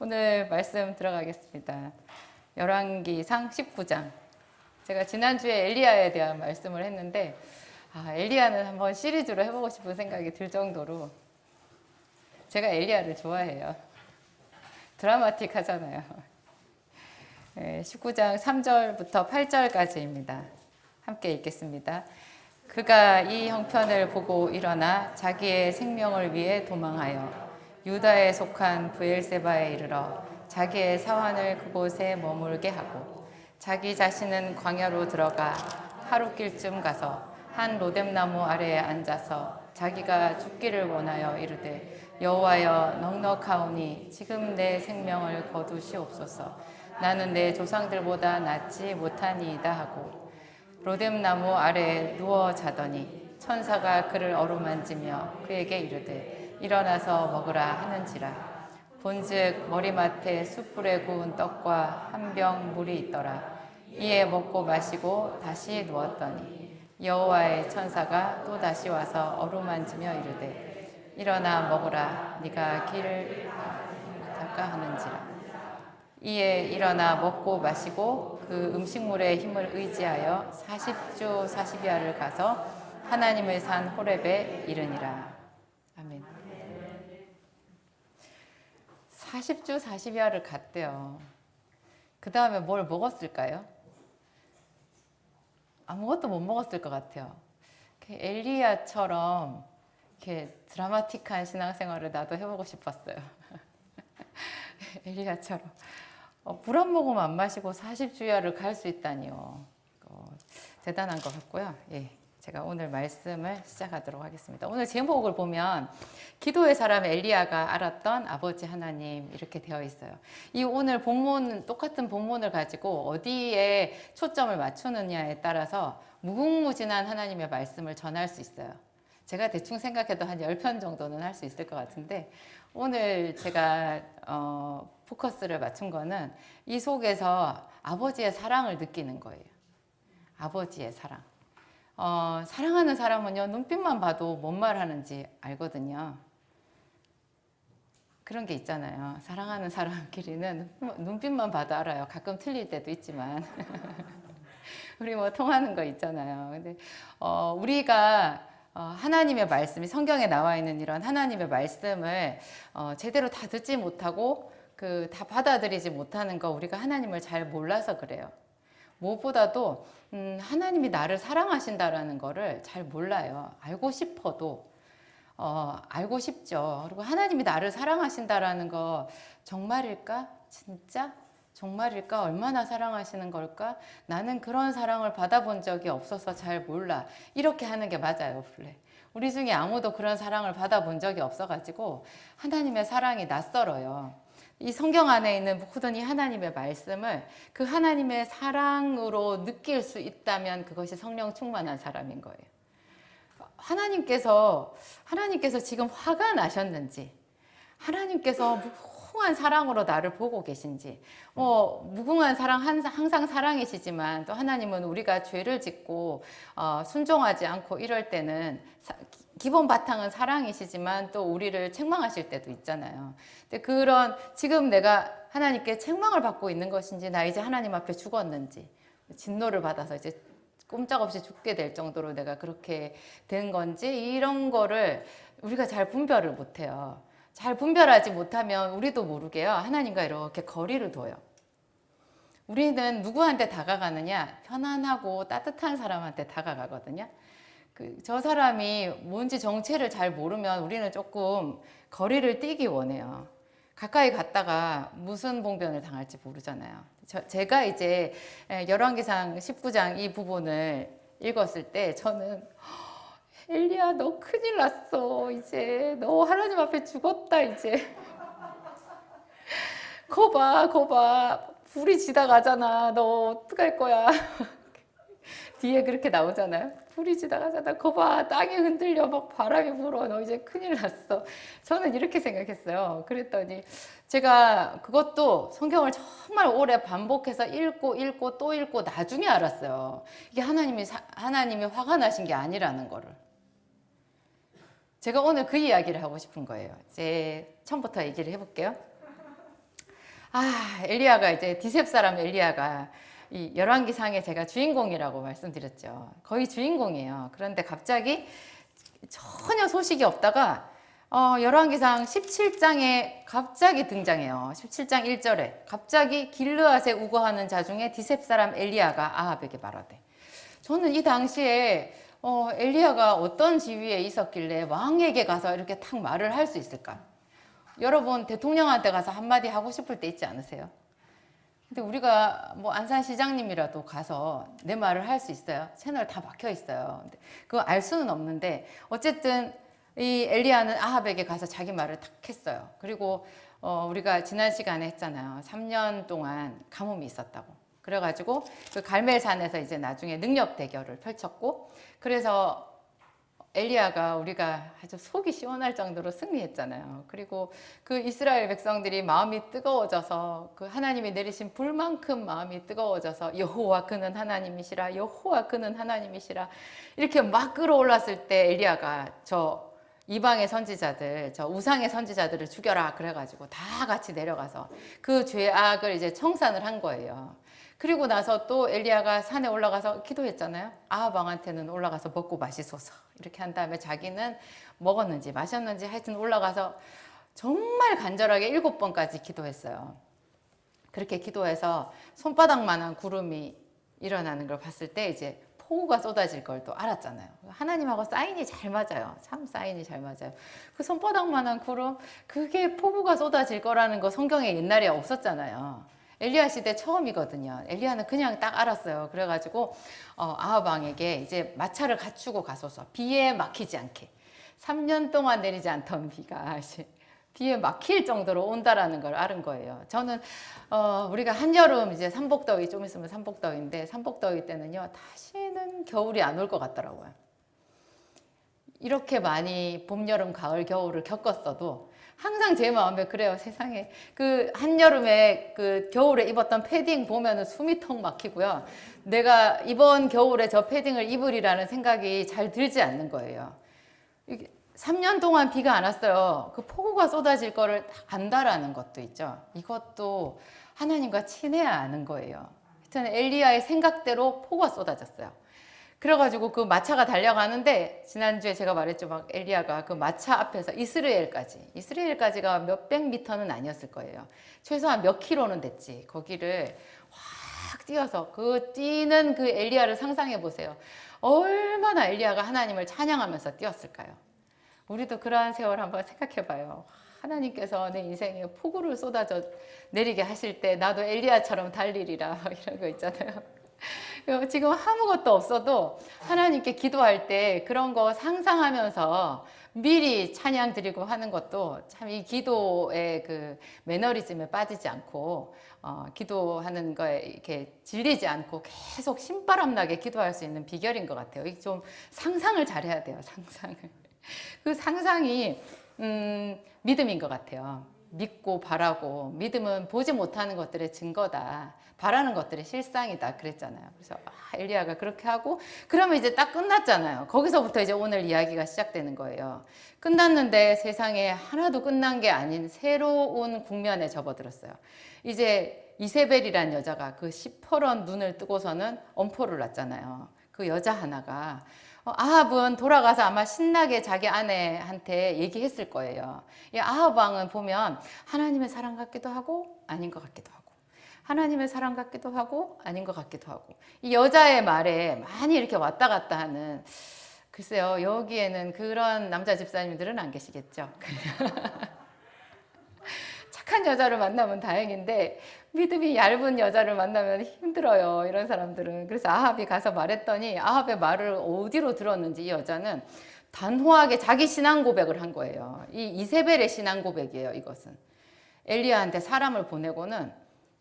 오늘 말씀 들어가겠습니다. 열왕기상 19장. 제가 지난주에 엘리야에 대한 말씀을 했는데 엘리야는 한번 시리즈로 해보고 싶은 생각이 들 정도로 제가 엘리야를 좋아해요. 드라마틱하잖아요. 19장 3절부터 8절까지입니다. 함께 읽겠습니다. 그가 이 형편을 보고 일어나 자기의 생명을 위해 도망하여 유다에 속한 브엘세바에 이르러 자기의 사환을 그곳에 머물게 하고 자기 자신은 광야로 들어가 하룻길쯤 가서 한 로뎀나무 아래에 앉아서 자기가 죽기를 원하여 이르되 여호와여 넉넉하오니 지금 내 생명을 거두시옵소서. 나는 내 조상들보다 낫지 못하니이다 하고 로뎀나무 아래에 누워 자더니 천사가 그를 어루만지며 그에게 이르되 일어나서 먹으라 하는지라. 본즉 머리맡에 숯불에 구운 떡과 한 병 물이 있더라. 이에 먹고 마시고 다시 누웠더니 여호와의 천사가 또 다시 와서 어루만지며 이르되 일어나 먹으라. 네가 길을 닦아 하는지라. 이에 일어나 먹고 마시고 그 음식물의 힘을 의지하여 40주 40야를 가서 하나님의 산 호렙에 이르니라. 아멘. 40주 40야를 갔대요. 그 다음에 뭘 먹었을까요? 아무것도 못 먹었을 것 같아요. 엘리야처럼 이렇게 드라마틱한 신앙생활을 나도 해보고 싶었어요. 엘리야처럼 물 한 모금 안 마시고 40주야를 갈 수 있다니요. 대단한 것 같고요. 예, 제가 오늘 말씀을 시작하도록 하겠습니다. 오늘 제목을 보면 기도의 사람 엘리야가 알았던 아버지 하나님 이렇게 되어 있어요. 이 오늘 본문 똑같은 본문을 가지고 어디에 초점을 맞추느냐에 따라서 무궁무진한 하나님의 말씀을 전할 수 있어요. 제가 대충 생각해도 한 10편 정도는 할 수 있을 것 같은데 오늘 제가 포커스를 맞춘 거는 이 속에서 아버지의 사랑을 느끼는 거예요. 아버지의 사랑. 사랑하는 사람은요, 눈빛만 봐도 뭔 말 하는지 알거든요. 그런 게 있잖아요. 사랑하는 사람끼리는 눈빛만 봐도 알아요. 가끔 틀릴 때도 있지만. 우리 뭐 통하는 거 있잖아요. 근데 우리가 하나님의 말씀이 성경에 나와 있는 이런 하나님의 말씀을 제대로 다 듣지 못하고 다 받아들이지 못하는 거 우리가 하나님을 잘 몰라서 그래요. 무엇보다도 하나님이 나를 사랑하신다라는 거를 잘 몰라요. 알고 싶어도 알고 싶죠. 그리고 하나님이 나를 사랑하신다라는 거 정말일까? 진짜? 정말일까? 얼마나 사랑하시는 걸까? 나는 그런 사랑을 받아본 적이 없어서 잘 몰라. 이렇게 하는 게 맞아요, 원래. 우리 중에 아무도 그런 사랑을 받아본 적이 없어가지고 하나님의 사랑이 낯설어요. 이 성경 안에 있는 모든 이 하나님의 말씀을 그 하나님의 사랑으로 느낄 수 있다면 그것이 성령 충만한 사람인 거예요. 하나님께서 지금 화가 나셨는지, 하나님께서 무궁한 사랑으로 나를 보고 계신지, 무궁한 사랑 항상 사랑이시지만 또 하나님은 우리가 죄를 짓고 순종하지 않고 이럴 때는 기본 바탕은 사랑이시지만 또 우리를 책망하실 때도 있잖아요. 근데 지금 내가 하나님께 책망을 받고 있는 것인지, 나 이제 하나님 앞에 죽었는지, 진노를 받아서 이제 꼼짝없이 죽게 될 정도로 내가 그렇게 된 건지, 이런 거를 우리가 잘 분별을 못해요. 잘 분별하지 못하면 우리도 모르게요, 하나님과 이렇게 거리를 둬요. 우리는 누구한테 다가가느냐? 편안하고 따뜻한 사람한테 다가가거든요. 저 사람이 뭔지 정체를 잘 모르면 우리는 조금 거리를 띄기 원해요. 가까이 갔다가 무슨 봉변을 당할지 모르잖아요. 제가 이제 열왕기상 19장 이 부분을 읽었을 때 저는 엘리야, 너 큰일 났어. 이제 너 하나님 앞에 죽었다. 이제 거봐 불이 지나가잖아. 너 어떡할 거야. 뒤에 그렇게 나오잖아요. 불이 지나가잖아. 거봐, 땅이 흔들려. 막 바람이 불어. 너 이제 큰일 났어. 저는 이렇게 생각했어요. 그랬더니 제가 그것도 성경을 정말 오래 반복해서 읽고 또 읽고 나중에 알았어요. 이게 하나님이 화가 나신 게 아니라는 거를. 제가 오늘 그 이야기를 하고 싶은 거예요. 이제 처음부터 얘기를 해볼게요. 엘리야가 이제 디셉 사람 엘리야가 이 열왕기상에 제가 주인공이라고 말씀드렸죠. 거의 주인공이에요. 그런데 갑자기 전혀 소식이 없다가 열왕기상 17장에 갑자기 등장해요. 17장 1절에 갑자기 길르앗에 우거하는 자 중에 디셉 사람 엘리야가 아합에게 말하되. 저는 이 당시에 엘리야가 어떤 지위에 있었길래 왕에게 가서 이렇게 탁 말을 할 수 있을까? 여러분 대통령한테 가서 한마디 하고 싶을 때 있지 않으세요? 근데 우리가 뭐 안산시장님이라도 가서 내 말을 할 수 있어요? 채널 다 막혀 있어요. 근데 그거 알 수는 없는데 어쨌든 이 엘리야는 아합에게 가서 자기 말을 탁 했어요. 그리고 우리가 지난 시간에 했잖아요. 3년 동안 가뭄이 있었다고. 그래가지고 그 갈멜산에서 이제 나중에 능력 대결을 펼쳤고, 그래서 엘리야가 우리가 아주 속이 시원할 정도로 승리했잖아요. 그리고 그 이스라엘 백성들이 마음이 뜨거워져서 그 하나님이 내리신 불만큼 마음이 뜨거워져서 여호와 그는 하나님이시라, 여호와 그는 하나님이시라 이렇게 막 끌어올랐을 때 엘리야가 저 이방의 선지자들, 저 우상의 선지자들을 죽여라 그래가지고 다 같이 내려가서 그 죄악을 이제 청산을 한 거예요. 그리고 나서 또 엘리야가 산에 올라가서 기도했잖아요. 아합 왕한테는 올라가서 먹고 마시소서 이렇게 한 다음에 자기는 먹었는지 마셨는지 하여튼 올라가서 정말 간절하게 7번까지 기도했어요. 그렇게 기도해서 손바닥만한 구름이 일어나는 걸 봤을 때 이제 폭우가 쏟아질 걸 또 알았잖아요. 하나님하고 사인이 잘 맞아요. 참 사인이 잘 맞아요. 그 손바닥만한 구름, 그게 폭우가 쏟아질 거라는 거 성경에 옛날에 없었잖아요. 엘리야 시대 처음이거든요. 엘리야는 그냥 딱 알았어요. 그래가지고 아합 왕에게 이제 마차를 갖추고 가소서, 비에 막히지 않게. 3년 동안 내리지 않던 비가 비에 막힐 정도로 온다라는 걸 알은 거예요. 저는 우리가 한여름 이제 삼복더위, 좀 있으면 삼복더위인데 삼복더위 때는요 다시는 겨울이 안 올 것 같더라고요. 이렇게 많이 봄, 여름, 가을, 겨울을 겪었어도 항상 제 마음에 그래요. 세상에 그 한여름에 그 겨울에 입었던 패딩 보면은 숨이 턱 막히고요. 내가 이번 겨울에 저 패딩을 입으리라는 생각이 잘 들지 않는 거예요. 3년 동안 비가 안 왔어요. 그 폭우가 쏟아질 거를 안다라는 것도 있죠. 이것도 하나님과 친해야 아는 거예요. 하여튼 엘리야의 생각대로 폭우가 쏟아졌어요. 그래가지고 그 마차가 달려가는데, 지난주에 제가 말했죠. 막 엘리야가 그 마차 앞에서 이스라엘까지가 몇백 미터는 아니었을 거예요. 최소한 몇 킬로는 됐지. 거기를 확 뛰어서 그 뛰는 그 엘리야를 상상해 보세요. 얼마나 엘리야가 하나님을 찬양하면서 뛰었을까요? 우리도 그러한 세월 한번 생각해 봐요. 하나님께서 내 인생에 폭우를 쏟아져 내리게 하실 때 나도 엘리야처럼 달리리라 이런 거 있잖아요. 지금 아무것도 없어도 하나님께 기도할 때 그런 거 상상하면서 미리 찬양 드리고 하는 것도 참 이 기도의 그 매너리즘에 빠지지 않고 기도하는 거에 이렇게 질리지 않고 계속 신바람 나게 기도할 수 있는 비결인 것 같아요. 좀 상상을 잘해야 돼요. 상상을. 그 상상이 믿음인 것 같아요. 믿고 바라고, 믿음은 보지 못하는 것들의 증거다, 바라는 것들의 실상이다 그랬잖아요. 그래서 엘리야가 그렇게 하고, 그러면 이제 딱 끝났잖아요. 거기서부터 이제 오늘 이야기가 시작되는 거예요. 끝났는데 세상에 하나도 끝난 게 아닌 새로운 국면에 접어들었어요. 이제 이세벨이란 여자가 그 시퍼런 눈을 뜨고서는 엄포를 놨잖아요. 그 여자 하나가 아합은 돌아가서 아마 신나게 자기 아내한테 얘기했을 거예요. 이 아합 왕은 보면 하나님의 사랑 같기도 하고 아닌 것 같기도 하고, 하나님의 사랑 같기도 하고 아닌 것 같기도 하고, 이 여자의 말에 많이 이렇게 왔다 갔다 하는, 글쎄요, 여기에는 그런 남자 집사님들은 안 계시겠죠. 착한 여자를 만나면 다행인데 믿음이 얇은 여자를 만나면 힘들어요, 이런 사람들은. 그래서 아합이 가서 말했더니 아합의 말을 어디로 들었는지 이 여자는 단호하게 자기 신앙 고백을 한 거예요. 이 이세벨의 신앙 고백이에요. 이것은 엘리야한테 사람을 보내고는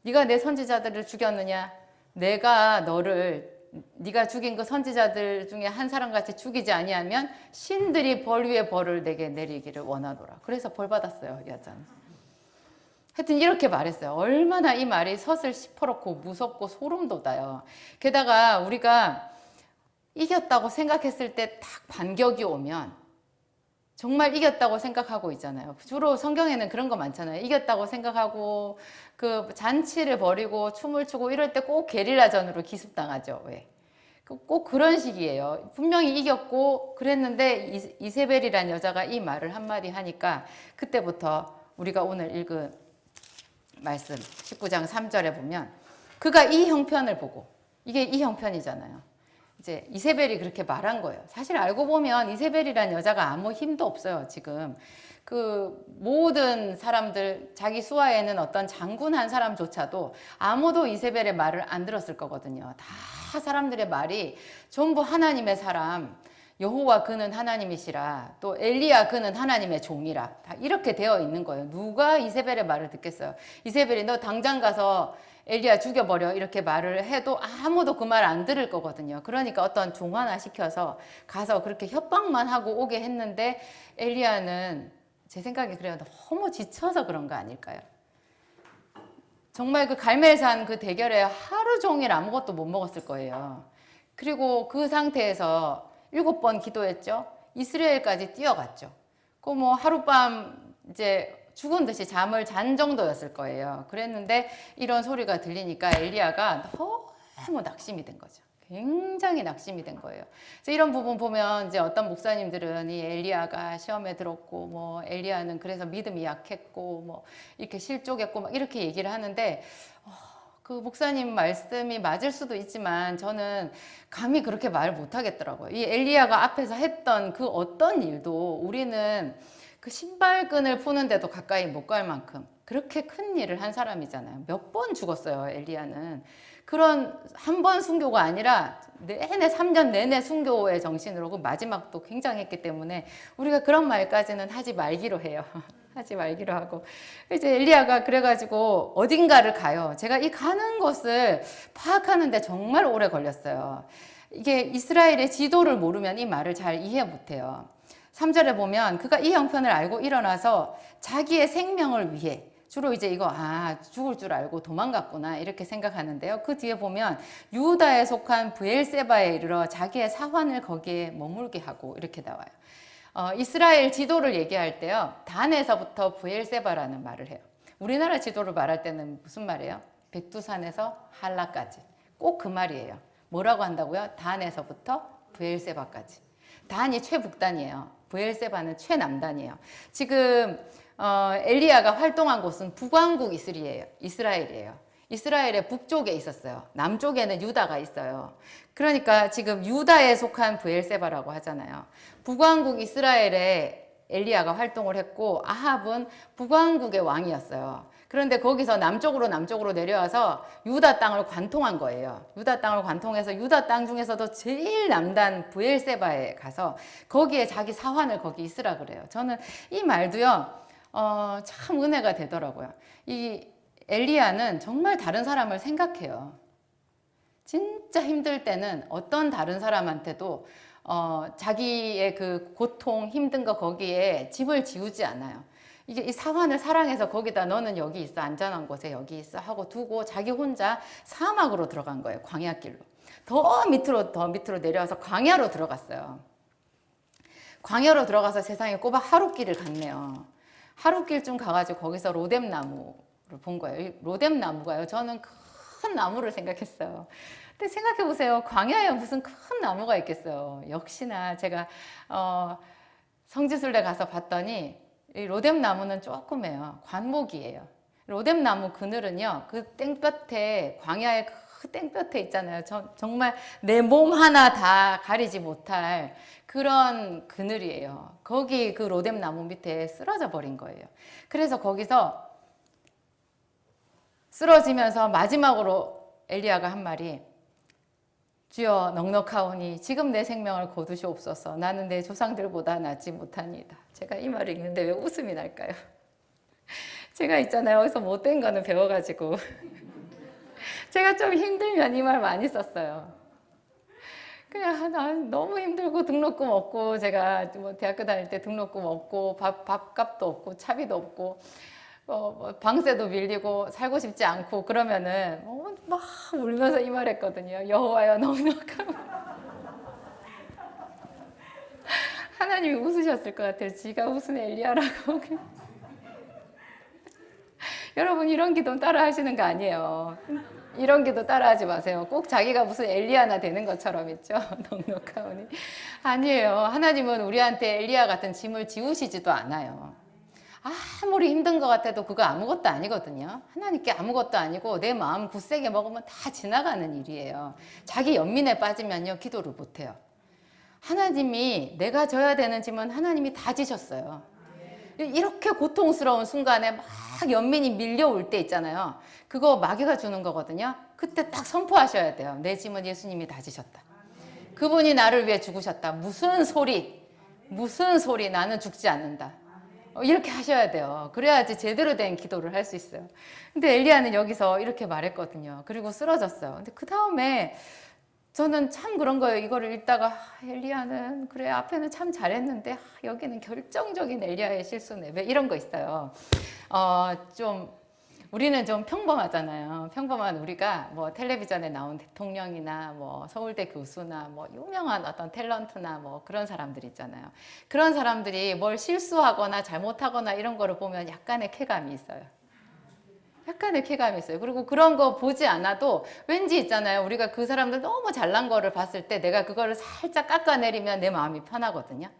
네가 내 선지자들을 죽였느냐? 내가 너를 네가 죽인 그 선지자들 중에 한 사람같이 죽이지 아니하면 신들이 벌 위에 벌을 내게 내리기를 원하노라. 그래서 벌 받았어요, 이 여자는. 하여튼 이렇게 말했어요. 얼마나 이 말이 서슬 시퍼렇고 무섭고 소름 돋아요. 게다가 우리가 이겼다고 생각했을 때 딱 반격이 오면 정말 이겼다고 생각하고 있잖아요. 주로 성경에는 그런 거 많잖아요. 이겼다고 생각하고 그 잔치를 벌이고 춤을 추고 이럴 때 꼭 게릴라전으로 기습당하죠. 왜? 꼭 그런 식이에요. 분명히 이겼고 그랬는데 이세벨이란 여자가 이 말을 한마디 하니까 그때부터 우리가 오늘 읽은 말씀 19장 3절에 보면 그가 이 형편을 보고, 이게 이 형편이잖아요. 이제 이세벨이 그렇게 말한 거예요. 사실 알고 보면 이세벨이란 여자가 아무 힘도 없어요. 지금 그 모든 사람들, 자기 수하에는 어떤 장군 한 사람조차도 아무도 이세벨의 말을 안 들었을 거거든요. 다 사람들의 말이 전부 하나님의 사람, 여호와 그는 하나님이시라, 또 엘리야 그는 하나님의 종이라, 다 이렇게 되어 있는 거예요. 누가 이세벨의 말을 듣겠어요? 이세벨이 너 당장 가서 엘리야 죽여버려 이렇게 말을 해도 아무도 그 말 안 들을 거거든요. 그러니까 어떤 종 하나 시켜서 가서 그렇게 협박만 하고 오게 했는데 엘리야는 제 생각에 그래요. 너무 지쳐서 그런 거 아닐까요? 정말 그 갈멜산 그 대결에 하루 종일 아무것도 못 먹었을 거예요. 그리고 그 상태에서 7번 기도했죠. 이스라엘까지 뛰어갔죠. 그 뭐 하룻밤 이제 죽은 듯이 잠을 잔 정도였을 거예요. 그랬는데 이런 소리가 들리니까 엘리야가 너무 낙심이 된 거죠. 굉장히 낙심이 된 거예요. 그래서 이런 부분 보면 이제 어떤 목사님들은 이 엘리야가 시험에 들었고 뭐 엘리야는 그래서 믿음이 약했고 뭐 이렇게 실족했고 막 이렇게 얘기를 하는데 그 목사님 말씀이 맞을 수도 있지만 저는 감히 그렇게 말 못하겠더라고요. 이 엘리야가 앞에서 했던 그 어떤 일도 우리는 그 신발끈을 푸는데도 가까이 못 갈 만큼 그렇게 큰 일을 한 사람이잖아요. 몇 번 죽었어요, 엘리야는. 그런 한 번 순교가 아니라 내내 3년 내내 순교의 정신으로 그 마지막도 굉장했기 때문에 우리가 그런 말까지는 하지 말기로 해요. 하지 말기로 하고 이제 엘리야가 그래가지고 어딘가를 가요. 제가 이 가는 것을 파악하는데 정말 오래 걸렸어요. 이게 이스라엘의 지도를 모르면 이 말을 잘 이해 못해요. 3절에 보면 그가 이 형편을 알고 일어나서 자기의 생명을 위해, 주로 이제 이거 죽을 줄 알고 도망갔구나 이렇게 생각하는데요. 그 뒤에 보면 유다에 속한 브엘세바에 이르러 자기의 사환을 거기에 머물게 하고 이렇게 나와요. 이스라엘 지도를 얘기할 때요, 단에서부터 브엘세바라는 말을 해요. 우리나라 지도를 말할 때는 무슨 말이에요? 백두산에서 한라까지. 꼭 그 말이에요. 뭐라고 한다고요? 단에서부터 브엘세바까지. 단이 최북단이에요. 브엘세바는 최남단이에요. 지금 엘리야가 활동한 곳은 북왕국 이스라엘이에요. 이스라엘의 북쪽에 있었어요. 남쪽에는 유다가 있어요. 그러니까 지금 유다에 속한 브엘세바라고 하잖아요. 북왕국 이스라엘에 엘리야가 활동을 했고 아합은 북왕국의 왕이었어요. 그런데 거기서 남쪽으로 내려와서 유다 땅을 관통한 거예요. 유다 땅을 관통해서 유다 땅 중에서도 제일 남단 브엘세바에 가서 거기에 자기 사환을 거기 있으라 그래요. 저는 이 말도요, 참 은혜가 되더라고요. 이 엘리야는 정말 다른 사람을 생각해요. 진짜 힘들 때는 어떤 다른 사람한테도 자기의 그 고통, 힘든 거 거기에 짐을 지우지 않아요. 이게 이 사환을 사랑해서 거기다 너는 여기 있어, 안전한 곳에 여기 있어 하고 두고 자기 혼자 사막으로 들어간 거예요. 광야길로. 더 밑으로 내려와서 광야로 들어갔어요. 광야로 들어가서 세상에 꼬박 하룻길을 갔네요. 하룻길쯤 가가지고 거기서 로뎀나무를 본 거예요. 로뎀나무가요, 저는 큰 나무를 생각했어요. 근데 생각해 보세요. 광야에 무슨 큰 나무가 있겠어요. 역시나 제가 성지순례 가서 봤더니 이 로뎀나무는 조그매요. 관목이에요. 로뎀나무 그늘은요, 그 땡볕에, 광야의 그 땡볕에 있잖아요. 정말 내 몸 하나 다 가리지 못할 그런 그늘이에요. 거기 그 로뎀나무 밑에 쓰러져 버린 거예요. 그래서 거기서 쓰러지면서 마지막으로 엘리야가 한 말이, 주여 넉넉하오니 지금 내 생명을 거두시옵소서. 나는 내 조상들보다 낫지 못하니이다. 제가 이 말을 읽는데 왜 웃음이 날까요? 제가 있잖아요, 여기서 못된 거는 배워가지고 제가 좀 힘들면 이 말 많이 썼어요. 그냥 난 너무 힘들고 등록금 없고, 제가 뭐 대학교 다닐 때 등록금 없고 밥값도 없고 차비도 없고 방세도 밀리고 살고 싶지 않고 그러면은 막 울면서 이 말했거든요. 여호와여 넉넉하고 하나님이 웃으셨을 것 같아요. 지가 무슨 엘리야라고. 여러분 이런 기도 따라 하시는 거 아니에요. 이런 기도 따라 하지 마세요. 꼭 자기가 무슨 엘리야나 되는 것처럼 있죠. 넉넉하오니. 아니에요. 하나님은 우리한테 엘리야 같은 짐을 지우시지도 않아요. 아무리 힘든 것 같아도 그거 아무것도 아니거든요. 하나님께 아무것도 아니고 내 마음 굳세게 먹으면 다 지나가는 일이에요. 자기 연민에 빠지면요 기도를 못해요. 하나님이 내가 져야 되는 짐은 하나님이 다 지셨어요. 이렇게 고통스러운 순간에 막 연민이 밀려올 때 있잖아요. 그거 마귀가 주는 거거든요. 그때 딱 선포하셔야 돼요. 내 짐은 예수님이 다 지셨다. 그분이 나를 위해 죽으셨다. 무슨 소리 나는 죽지 않는다. 이렇게 하셔야 돼요. 그래야지 제대로 된 기도를 할 수 있어요. 근데 엘리야는 여기서 이렇게 말했거든요. 그리고 쓰러졌어요. 근데 그 다음에 저는 참 그런 거예요. 이거를 읽다가 엘리야는 그래 앞에는 참 잘했는데 여기는 결정적인 엘리야의 실수네. 왜 이런 거 있어요. 좀 우리는 좀 평범하잖아요. 평범한 우리가 뭐 텔레비전에 나온 대통령이나 뭐 서울대 교수나 뭐 유명한 어떤 탤런트나 뭐 그런 사람들 있잖아요. 그런 사람들이 뭘 실수하거나 잘못하거나 이런 거를 보면 약간의 쾌감이 있어요. 약간의 쾌감이 있어요. 그리고 그런 거 보지 않아도 왠지 있잖아요. 우리가 그 사람들 너무 잘난 거를 봤을 때 내가 그거를 살짝 깎아내리면 내 마음이 편하거든요.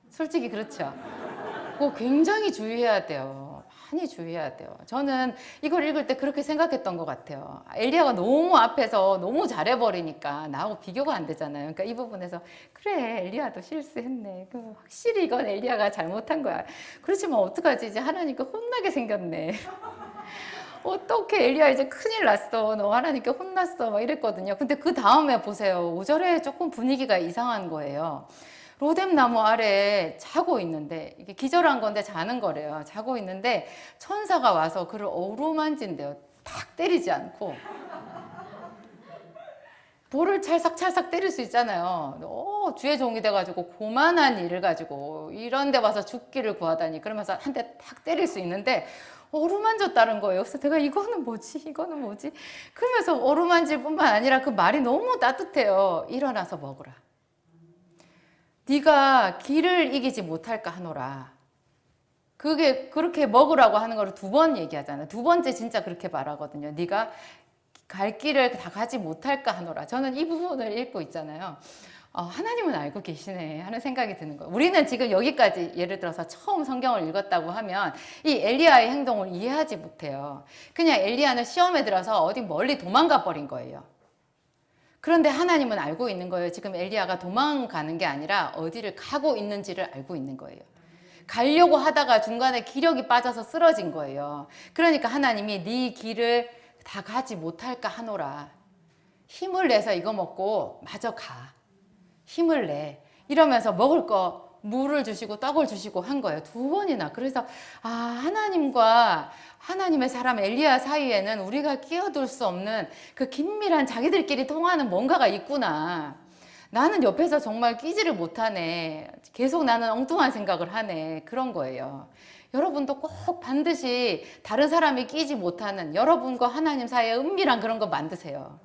솔직히 그렇죠. 그거 굉장히 주의해야 돼요. 많이 주의해야 돼요. 저는 이걸 읽을 때 그렇게 생각했던 것 같아요. 엘리야가 너무 앞에서 너무 잘해버리니까 나하고 비교가 안 되잖아요. 그러니까 이 부분에서 그래 엘리야도 실수했네. 확실히 이건 엘리야가 잘못한 거야. 그렇지만 어떡하지? 이제 하나님께 혼나게 생겼네. 어떻게 엘리야 이제 큰일 났어. 너 하나님께 혼났어. 막 이랬거든요. 근데 그 다음에 보세요. 5절에 조금 분위기가 이상한 거예요. 로뎀 나무 아래에 자고 있는데 이게 기절한 건데 자는 거래요. 자고 있는데 천사가 와서 그를 어루만진대요. 탁 때리지 않고. 볼을 찰싹찰싹 때릴 수 있잖아요. 주의 종이 돼가지고 고만한 일을 가지고 이런 데 와서 죽기를 구하다니 그러면서 한 대 탁 때릴 수 있는데 어루만졌다는 거예요. 그래서 내가 이거는 뭐지? 그러면서 어루만질 뿐만 아니라 그 말이 너무 따뜻해요. 일어나서 먹으라. 네가 길을 이기지 못할까 하노라. 그게 그렇게 먹으라고 하는 거를 2번 얘기하잖아요. 2번째 진짜 그렇게 말하거든요. 네가 갈 길을 다 가지 못할까 하노라. 저는 이 부분을 읽고 있잖아요. 하나님은 알고 계시네 하는 생각이 드는 거예요. 우리는 지금 여기까지 예를 들어서 처음 성경을 읽었다고 하면 이 엘리야의 행동을 이해하지 못해요. 그냥 엘리야는 시험에 들어서 어디 멀리 도망가 버린 거예요. 그런데 하나님은 알고 있는 거예요. 지금 엘리야가 도망가는 게 아니라 어디를 가고 있는지를 알고 있는 거예요. 가려고 하다가 중간에 기력이 빠져서 쓰러진 거예요. 그러니까 하나님이 네 길을 다 가지 못할까 하노라. 힘을 내서 이거 먹고 마저 가. 힘을 내. 이러면서 먹을 거 물을 주시고 떡을 주시고 한 거예요. 2번이나. 그래서 하나님과 하나님의 사람 엘리야 사이에는 우리가 끼어들 수 없는 그 긴밀한 자기들끼리 통하는 뭔가가 있구나. 나는 옆에서 정말 끼지를 못하네. 계속 나는 엉뚱한 생각을 하네. 그런 거예요. 여러분도 꼭 반드시 다른 사람이 끼지 못하는 여러분과 하나님 사이에 은밀한 그런 거 만드세요.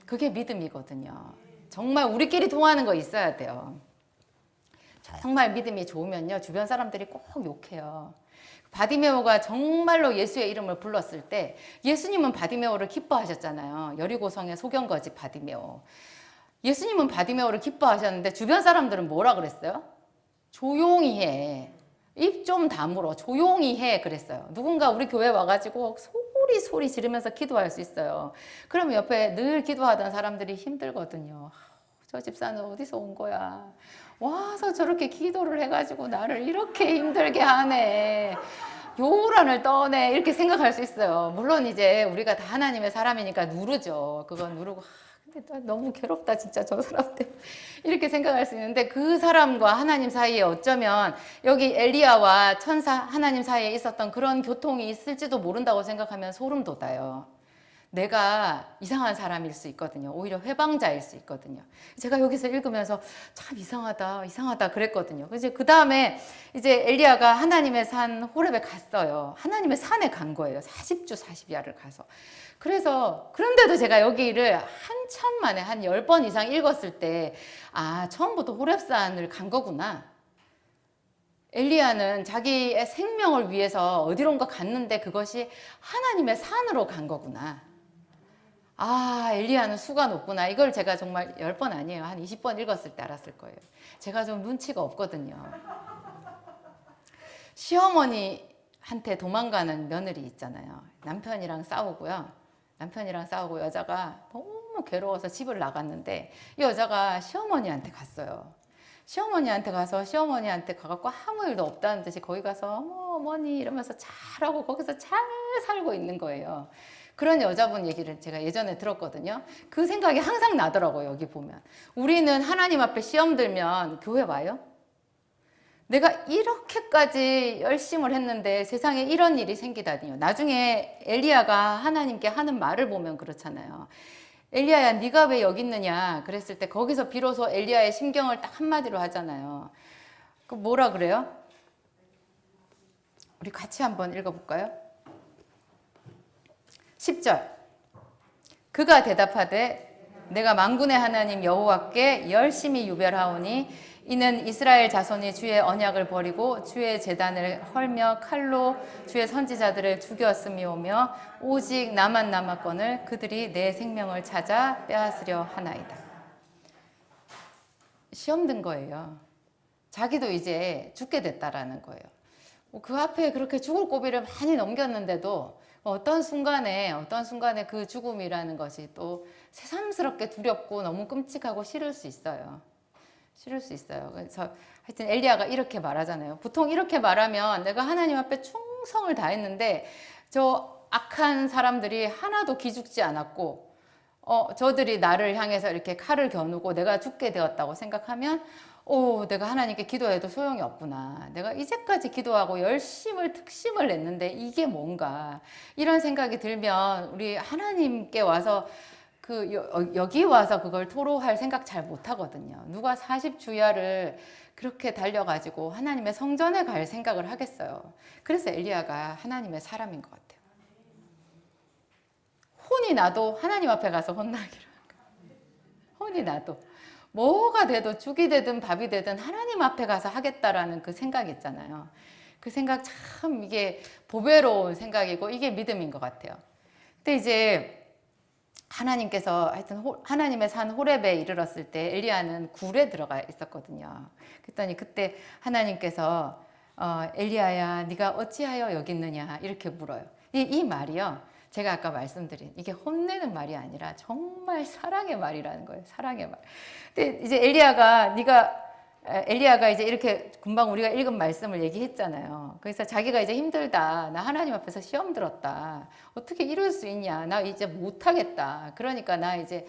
그게 믿음이거든요. 정말 우리끼리 통하는 거 있어야 돼요. 정말 믿음이 좋으면요 주변 사람들이 꼭 욕해요. 바디메오가 정말로 예수의 이름을 불렀을 때 예수님은 바디메오를 기뻐하셨잖아요. 여리고성의 소경거지 바디메오. 예수님은 바디메오를 기뻐하셨는데 주변 사람들은 뭐라 그랬어요? 조용히 해. 입 좀 다물어. 조용히 해. 그랬어요. 누군가 우리 교회 와가지고 소리 지르면서 기도할 수 있어요. 그러면 옆에 늘 기도하던 사람들이 힘들거든요. 저 집사는 어디서 온 거야? 와서 저렇게 기도를 해가지고 나를 이렇게 힘들게 하네. 요란을 떠네. 이렇게 생각할 수 있어요. 물론 이제 우리가 다 하나님의 사람이니까 누르죠. 그건 누르고 근데 너무 괴롭다 진짜 저 사람 때문에 이렇게 생각할 수 있는데 그 사람과 하나님 사이에 어쩌면 여기 엘리야와 천사 하나님 사이에 있었던 그런 교통이 있을지도 모른다고 생각하면 소름 돋아요. 내가 이상한 사람일 수 있거든요. 오히려 회방자일 수 있거든요. 제가 여기서 읽으면서 참 이상하다 그랬거든요. 그래서 그 다음에 이제 엘리야가 하나님의 산 호렙에 갔어요. 하나님의 산에 간 거예요. 40주 40야를 가서. 그래서 그런데도 제가 여기를 한참 만에 한 10번 이상 읽었을 때 처음부터 호렙산을 간 거구나. 엘리야는 자기의 생명을 위해서 어디론가 갔는데 그것이 하나님의 산으로 간 거구나. 엘리야는 수가 높구나. 이걸 제가 정말 10번 아니에요. 한 20번 읽었을 때 알았을 거예요. 제가 좀 눈치가 없거든요. 시어머니한테 도망가는 며느리 있잖아요. 남편이랑 싸우고 여자가 너무 괴로워서 집을 나갔는데 이 여자가 시어머니한테 갔어요. 시어머니한테 가갖고 아무 일도 없다는 듯이 거기 가서 어머니 이러면서 잘하고 거기서 잘 살고 있는 거예요. 그런 여자분 얘기를 제가 예전에 들었거든요. 그 생각이 항상 나더라고요. 여기 보면 우리는 하나님 앞에 시험 들면 교회 와요? 내가 이렇게까지 열심을 했는데 세상에 이런 일이 생기다니요. 나중에 엘리야가 하나님께 하는 말을 보면 그렇잖아요. 엘리야야 네가 왜 여기 있느냐 그랬을 때 거기서 비로소 엘리야의 심경을 딱 한마디로 하잖아요. 그 뭐라 그래요? 우리 같이 한번 읽어볼까요? 10절 그가 대답하되 내가 만군의 하나님 여호와께 열심히 유별하오니 이는 이스라엘 자손이 주의 언약을 버리고 주의 제단을 헐며 칼로 주의 선지자들을 죽였음이오며 오직 나만 남았거늘 그들이 내 생명을 찾아 빼앗으려 하나이다. 시험 든 거예요. 자기도 이제 죽게 됐다라는 거예요. 그 앞에 그렇게 죽을 고비를 많이 넘겼는데도 어떤 순간에 그 죽음이라는 것이 또 새삼스럽게 두렵고 너무 끔찍하고 싫을 수 있어요. 그래서 하여튼 엘리야가 이렇게 말하잖아요. 보통 이렇게 말하면 내가 하나님 앞에 충성을 다했는데 저 악한 사람들이 하나도 기죽지 않았고 저들이 나를 향해서 이렇게 칼을 겨누고 내가 죽게 되었다고 생각하면 내가 하나님께 기도해도 소용이 없구나. 내가 이제까지 기도하고 특심을 냈는데 이게 뭔가 이런 생각이 들면 우리 하나님께 와서 여기 와서 그걸 토로할 생각 잘 못하거든요. 누가 40주야를 그렇게 달려가지고 하나님의 성전에 갈 생각을 하겠어요. 그래서 엘리야가 하나님의 사람인 것 같아요. 혼이 나도 하나님 앞에 가서 혼나기로 혼이 나도 뭐가 돼도 죽이 되든 밥이 되든 하나님 앞에 가서 하겠다라는 그 생각 있잖아요. 그 생각 참 이게 보배로운 생각이고 이게 믿음인 것 같아요. 근데 이제 하나님께서 하여튼 하나님의 산 호렙에 이르렀을 때 엘리야는 굴에 들어가 있었거든요. 그랬더니 그때 하나님께서 엘리야야 네가 어찌하여 여기 있느냐 이렇게 물어요. 이 말이요. 제가 아까 말씀드린 이게 혼내는 말이 아니라 정말 사랑의 말이라는 거예요. 사랑의 말. 근데 이제 엘리야가 이제 이렇게 금방 우리가 읽은 말씀을 얘기했잖아요. 그래서 자기가 이제 힘들다. 나 하나님 앞에서 시험 들었다. 어떻게 이럴 수 있냐. 나 이제 못하겠다. 그러니까 나 이제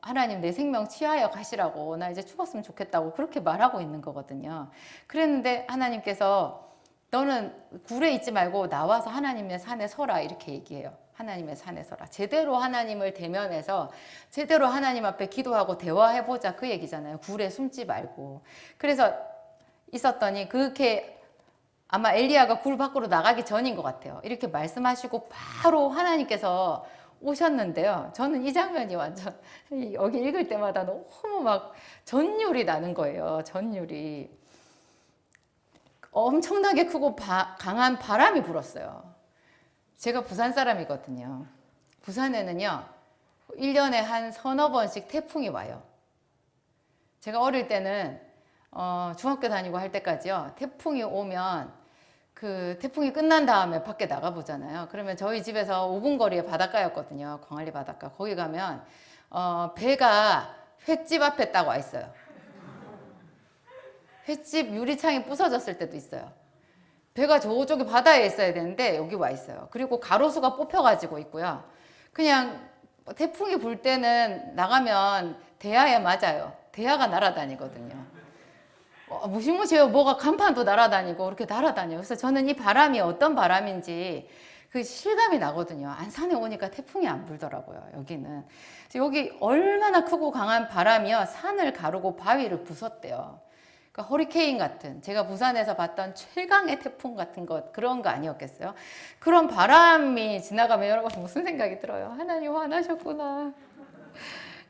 하나님 내 생명 취하여 가시라고. 나 이제 죽었으면 좋겠다고 그렇게 말하고 있는 거거든요. 그랬는데 하나님께서 너는 굴에 있지 말고 나와서 하나님의 산에 서라 이렇게 얘기해요. 하나님의 산에 서라. 제대로 하나님을 대면해서 제대로 하나님 앞에 기도하고 대화해보자 그 얘기잖아요. 굴에 숨지 말고. 그래서 있었더니 그렇게 아마 엘리야가 굴 밖으로 나가기 전인 것 같아요. 이렇게 말씀하시고 바로 하나님께서 오셨는데요. 저는 이 장면이 완전 여기 읽을 때마다 너무 막 전율이 나는 거예요. 전율이. 엄청나게 크고 강한 바람이 불었어요. 제가 부산 사람이거든요. 부산에는요 1년에 한 서너 번씩 태풍이 와요. 제가 어릴 때는 중학교 다니고 할 때까지요 태풍이 오면 그 태풍이 끝난 다음에 밖에 나가보잖아요. 그러면 저희 집에서 5분 거리에 바닷가였거든요. 광안리 바닷가. 거기 가면 배가 횟집 앞에 딱 와 있어요. 횟집 유리창이 부서졌을 때도 있어요. 배가 저쪽에 바다에 있어야 되는데 여기 와 있어요. 그리고 가로수가 뽑혀가지고 있고요. 그냥 태풍이 불 때는 나가면 대야에 맞아요. 대야가 날아다니거든요. 무시무시해요. 뭐가 간판도 날아다니고 이렇게 날아다녀요. 그래서 저는 이 바람이 어떤 바람인지 그 실감이 나거든요. 안산에 오니까 태풍이 안 불더라고요. 여기는. 여기 얼마나 크고 강한 바람이요. 산을 가르고 바위를 부쉈대요. 그러니까 허리케인 같은, 제가 부산에서 봤던 최강의 태풍 같은 것, 그런 거 아니었겠어요? 그런 바람이 지나가면 여러분 무슨 생각이 들어요? 하나님 화나셨구나.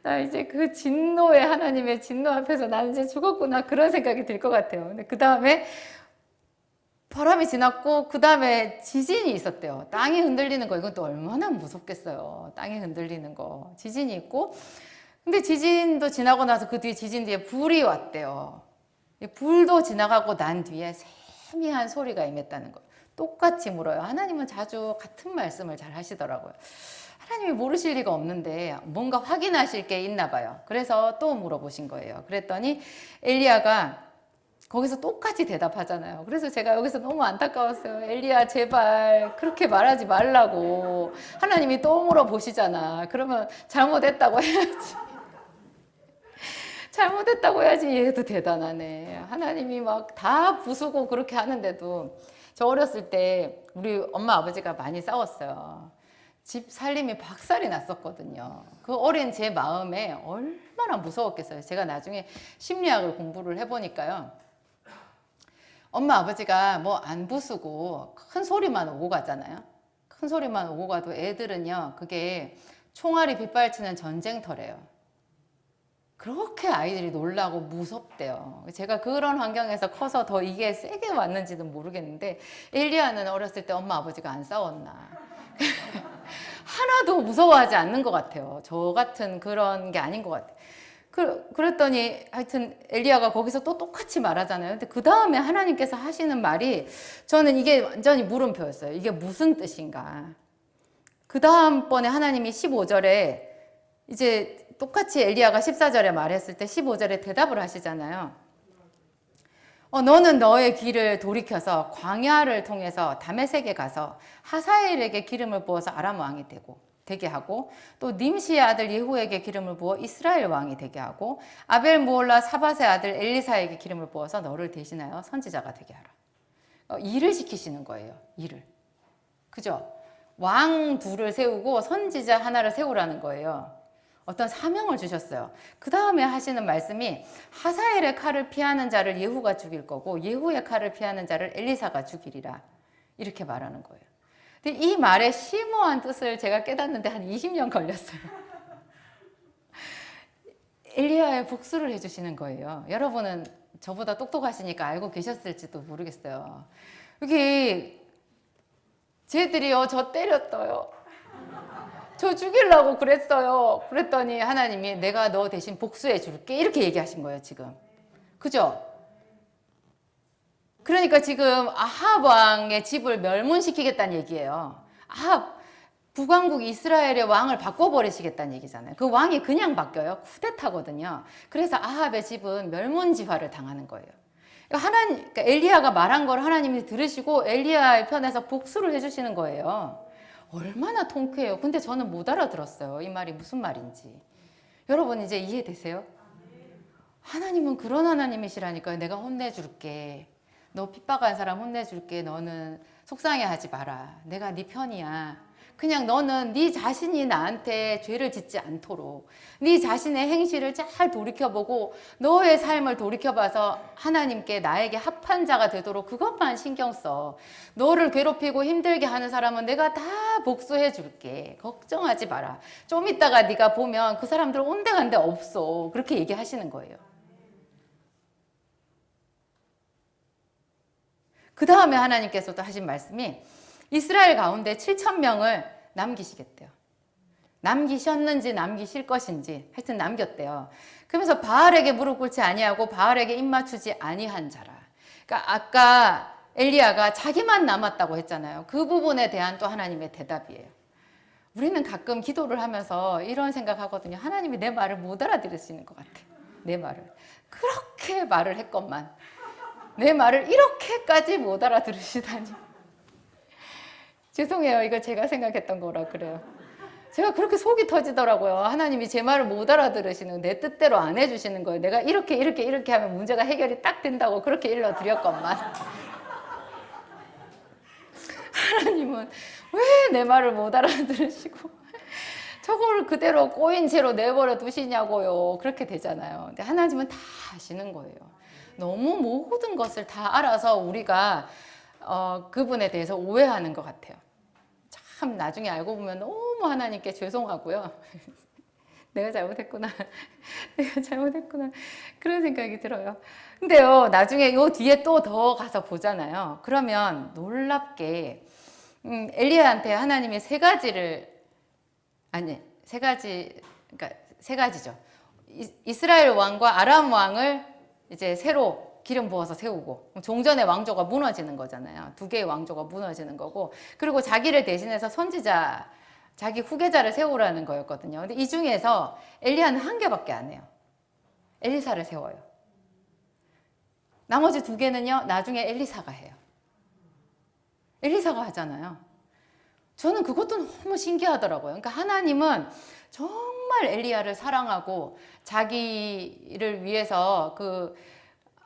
나 이제 그 진노의 하나님의 진노 앞에서 나는 이제 죽었구나. 그런 생각이 들 것 같아요. 근데 그 다음에 바람이 지났고 그 다음에 지진이 있었대요. 땅이 흔들리는 거, 이건 또 얼마나 무섭겠어요. 땅이 흔들리는 거. 지진이 있고, 근데 지진도 지나고 나서 그 뒤에 지진 뒤에 불이 왔대요. 불도 지나가고 난 뒤에 세미한 소리가 임했다는 거예요. 똑같이 물어요. 하나님은 자주 같은 말씀을 잘 하시더라고요. 하나님이 모르실 리가 없는데 뭔가 확인하실 게 있나 봐요. 그래서 또 물어보신 거예요. 그랬더니 엘리야가 거기서 똑같이 대답하잖아요. 그래서 제가 여기서 너무 안타까웠어요. 엘리야, 제발 그렇게 말하지 말라고. 하나님이 또 물어보시잖아. 그러면 잘못했다고 해야지. 잘못했다고 해야지. 얘도 대단하네. 하나님이 막 다 부수고 그렇게 하는데도. 저 어렸을 때 우리 엄마 아버지가 많이 싸웠어요. 집 살림이 박살이 났었거든요. 그 어린 제 마음에 얼마나 무서웠겠어요. 제가 나중에 심리학을 공부를 해보니까요. 엄마 아버지가 뭐 안 부수고 큰 소리만 오고 가잖아요. 큰 소리만 오고 가도 애들은요, 그게 총알이 빗발치는 전쟁터래요. 그렇게 아이들이 놀라고 무섭대요. 제가 그런 환경에서 커서 더 이게 세게 왔는지는 모르겠는데, 엘리야는 어렸을 때 엄마 아버지가 안 싸웠나. 하나도 무서워하지 않는 것 같아요. 저 같은 그런 게 아닌 것 같아요. 그랬더니 하여튼 엘리야가 거기서 또 똑같이 말하잖아요. 근데 그 다음에 하나님께서 하시는 말이, 저는 이게 완전히 물음표였어요. 이게 무슨 뜻인가. 그 다음번에 하나님이 15절에 이제 똑같이 엘리야가 14절에 말했을 때 15절에 대답을 하시잖아요. 너는 너의 길을 돌이켜서 광야를 통해서 다메섹에 가서 하사엘에게 기름을 부어서 아람 왕이 되게 하고, 또 님시의 아들 예후에게 기름을 부어 이스라엘 왕이 되게 하고, 아벨 무올라 사밧의 아들 엘리사에게 기름을 부어서 너를 대신하여 선지자가 되게 하라. 일을 시키시는 거예요. 일을. 그죠? 왕 둘을 세우고 선지자 하나를 세우라는 거예요. 어떤 사명을 주셨어요. 그 다음에 하시는 말씀이, 하사엘의 칼을 피하는 자를 예후가 죽일 거고 예후의 칼을 피하는 자를 엘리사가 죽이리라. 이렇게 말하는 거예요. 근데 이 말의 심오한 뜻을 제가 깨닫는데 한 20년 걸렸어요. 엘리야의 복수를 해주시는 거예요. 여러분은 저보다 똑똑하시니까 알고 계셨을지도 모르겠어요. 여기 쟤들이요, 저 때렸어요. 저 죽이려고 그랬어요. 그랬더니 하나님이 내가 너 대신 복수해 줄게. 이렇게 얘기하신 거예요, 지금. 그죠? 그러니까 지금 아합 왕의 집을 멸문시키겠다는 얘기예요. 아합, 북왕국 이스라엘의 왕을 바꿔버리시겠다는 얘기잖아요. 그 왕이 그냥 바뀌어요. 쿠데타거든요. 그래서 아합의 집은 멸문지화를 당하는 거예요. 그러니까 엘리야가 말한 걸 하나님이 들으시고 엘리야의 편에서 복수를 해주시는 거예요. 얼마나 통쾌해요. 근데 저는 못 알아들었어요. 이 말이 무슨 말인지. 여러분 이제 이해되세요? 하나님은 그런 하나님이시라니까요. 내가 혼내줄게. 너 핍박한 사람 혼내줄게. 너는 속상해하지 마라. 내가 네 편이야. 그냥 너는 네 자신이 나한테 죄를 짓지 않도록 네 자신의 행실을 잘 돌이켜보고 너의 삶을 돌이켜봐서 하나님께 나에게 합한 자가 되도록 그것만 신경 써. 너를 괴롭히고 힘들게 하는 사람은 내가 다 복수해 줄게. 걱정하지 마라. 좀 이따가 네가 보면 그 사람들 온데간데 없어. 그렇게 얘기하시는 거예요. 그 다음에 하나님께서도 하신 말씀이 이스라엘 가운데 7,000명을 남기시겠대요. 남기셨는지 남기실 것인지 하여튼 남겼대요. 그러면서 바알에게 무릎 꿇지 아니하고 바알에게 입 맞추지 아니한 자라. 그러니까 아까 엘리야가 자기만 남았다고 했잖아요. 그 부분에 대한 또 하나님의 대답이에요. 우리는 가끔 기도를 하면서 이런 생각하거든요. 하나님이 내 말을 못 알아들으시는 것 같아요. 내 말을. 그렇게 말을 했건만 내 말을 이렇게까지 못 알아들으시다니. 죄송해요. 이거 제가 생각했던 거라 그래요. 제가 그렇게 속이 터지더라고요. 하나님이 제 말을 못 알아들으시는, 내 뜻대로 안 해주시는 거예요. 내가 이렇게 하면 문제가 해결이 딱 된다고 그렇게 일러드렸건만. 하나님은 하나님은 왜 내 말을 못 알아들으시고 저걸 그대로 꼬인 채로 내버려 두시냐고요. 그렇게 되잖아요. 근데 하나님은 다 아시는 거예요. 너무 모든 것을 다 알아서 우리가 그분에 대해서 오해하는 것 같아요. 참 나중에 알고 보면 너무 하나님께 죄송하고요. 내가 잘못했구나. 내가 잘못했구나. 그런 생각이 들어요. 근데요, 나중에 요 뒤에 또 더 가서 보잖아요. 그러면 놀랍게 엘리야한테 하나님이 세 가지죠. 세 가지죠. 이스라엘 왕과 아람 왕을 이제 새로 기름 부어서 세우고 종전의 왕조가 무너지는 거잖아요. 두 개의 왕조가 무너지는 거고, 그리고 자기를 대신해서 선지자, 자기 후계자를 세우라는 거였거든요. 근데 이 중에서 엘리야는 한 개밖에 안 해요. 엘리사를 세워요. 나머지 두 개는요, 나중에 엘리사가 해요. 엘리사가 하잖아요. 저는 그것도 너무 신기하더라고요. 그러니까 하나님은 정말 엘리야를 사랑하고 자기를 위해서 그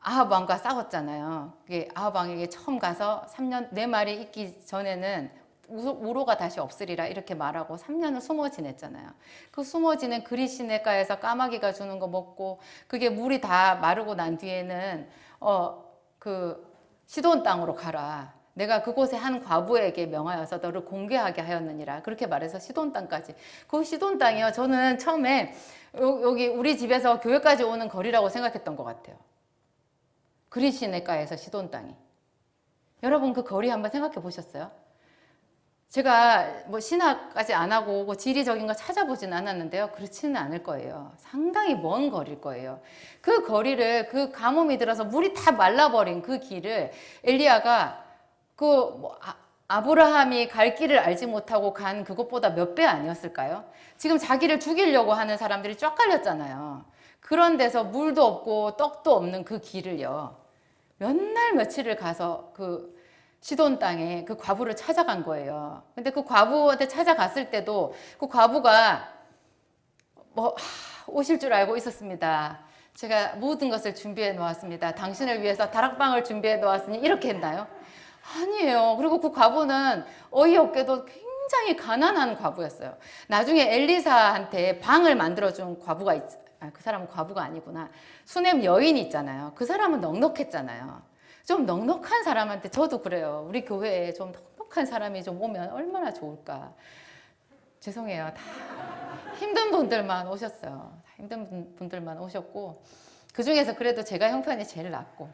아합 왕과 싸웠잖아요. 아합 왕에게 처음 가서 3년 내 말이 있기 전에는 우로가 다시 없으리라 이렇게 말하고 3년을 숨어 지냈잖아요. 그 숨어 지낸 그리시네가에서 까마귀가 주는 거 먹고 그게 물이 다 마르고 난 뒤에는 그 시돈 땅으로 가라. 내가 그곳에 한 과부에게 명하여서 너를 공개하게 하였느니라. 그렇게 말해서 시돈 땅까지. 그 시돈 땅이요. 저는 처음에 여기 우리 집에서 교회까지 오는 거리라고 생각했던 것 같아요. 그리시네가에서 시돈 땅이. 여러분 그 거리 한번 생각해 보셨어요? 제가 뭐 신학까지 안 하고 지리적인 거 찾아보진 않았는데요. 그렇지는 않을 거예요. 상당히 먼 거리일 거예요. 그 거리를 그 가뭄이 들어서 물이 다 말라버린 그 길을 엘리야가 아브라함이 갈 길을 알지 못하고 간 그것보다 몇 배 아니었을까요? 지금 자기를 죽이려고 하는 사람들이 쫙 깔렸잖아요. 그런 데서 물도 없고 떡도 없는 그 길을요. 몇 날 며칠을 가서 그 시돈 땅에 그 과부를 찾아간 거예요. 근데 그 과부한테 찾아갔을 때도 그 과부가 오실 줄 알고 있었습니다. 제가 모든 것을 준비해 놓았습니다. 당신을 위해서 다락방을 준비해 놓았으니 이렇게 했나요? 아니에요. 그리고 그 과부는 어이없게도 굉장히 가난한 과부였어요. 나중에 엘리사한테 방을 만들어준 과부가 그 사람은 과부가 아니구나. 수넴 여인이 있잖아요. 그 사람은 넉넉했잖아요. 좀 넉넉한 사람한테, 저도 그래요. 우리 교회에 좀 넉넉한 사람이 좀 오면 얼마나 좋을까. 죄송해요. 다 힘든 분들만 오셨어요. 다 힘든 분들만 오셨고, 그 중에서 그래도 제가 형편이 제일 낫고.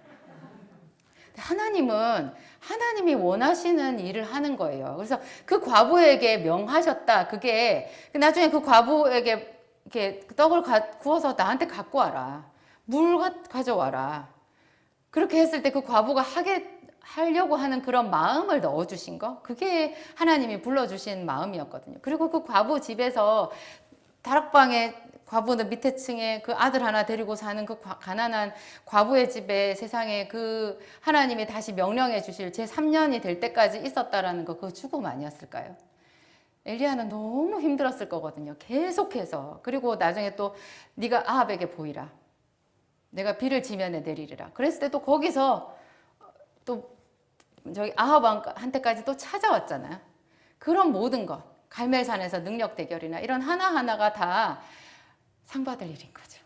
하나님이 원하시는 일을 하는 거예요. 그래서 그 과부에게 명하셨다. 그게 나중에 그 과부에게 이렇게 떡을 구워서 나한테 갖고 와라. 물 가져와라. 그렇게 했을 때 그 과부가 하려고 하는 그런 마음을 넣어주신 거, 그게 하나님이 불러주신 마음이었거든요. 그리고 그 과부 집에서 다락방에 과부는 밑에 층에 그 아들 하나 데리고 사는 그 가난한 과부의 집에 세상에 그 하나님이 다시 명령해 주실 제 3년이 될 때까지 있었다라는 거, 그거 죽음 아니었을까요? 엘리야는 너무 힘들었을 거거든요. 계속해서. 그리고 나중에 또 네가 아합에게 보이라. 내가 비를 지면에 내리리라. 그랬을 때 또 거기서 또 저기 아합 왕한테까지 또 찾아왔잖아요. 그런 모든 것, 갈멜산에서 능력 대결이나 이런 하나하나가 다 상 받을 일인 거죠.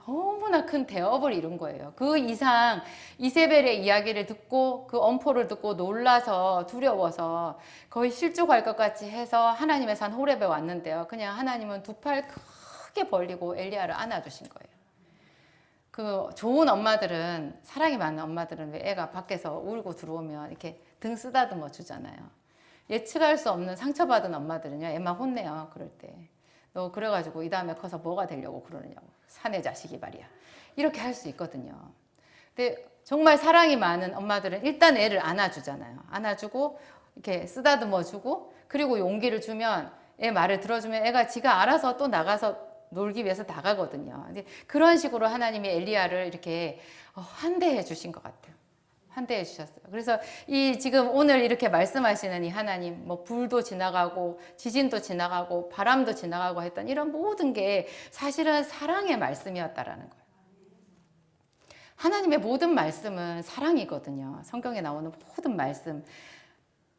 너무나 큰 대업을 이룬 거예요. 그 이상 이세벨의 이야기를 듣고 그 엄포를 듣고 놀라서 두려워서 거의 실족할 것 같이 해서 하나님의 산 호렙에 왔는데요. 그냥 하나님은 두 팔 크게 벌리고 엘리야를 안아주신 거예요. 그 좋은 엄마들은, 사랑이 많은 엄마들은 왜 애가 밖에서 울고 들어오면 이렇게 등 쓰다듬어 주잖아요. 예측할 수 없는 상처받은 엄마들은요, 애만 혼내요. 그럴 때. 너 그래가지고 이 다음에 커서 뭐가 되려고 그러느냐고. 사내 자식이 말이야. 이렇게 할 수 있거든요. 근데 정말 사랑이 많은 엄마들은 일단 애를 안아주잖아요. 안아주고 이렇게 쓰다듬어 주고, 그리고 용기를 주면, 애 말을 들어주면 애가 지가 알아서 또 나가서 놀기 위해서 나가거든요. 근데 그런 식으로 하나님이 엘리야를 이렇게 환대해 주신 것 같아요. 환대해 주셨어요. 그래서 이 지금 오늘 이렇게 말씀하시는 이 하나님, 뭐 불도 지나가고 지진도 지나가고 바람도 지나가고 했던 이런 모든 게 사실은 사랑의 말씀이었다라는 거예요. 하나님의 모든 말씀은 사랑이거든요. 성경에 나오는 모든 말씀.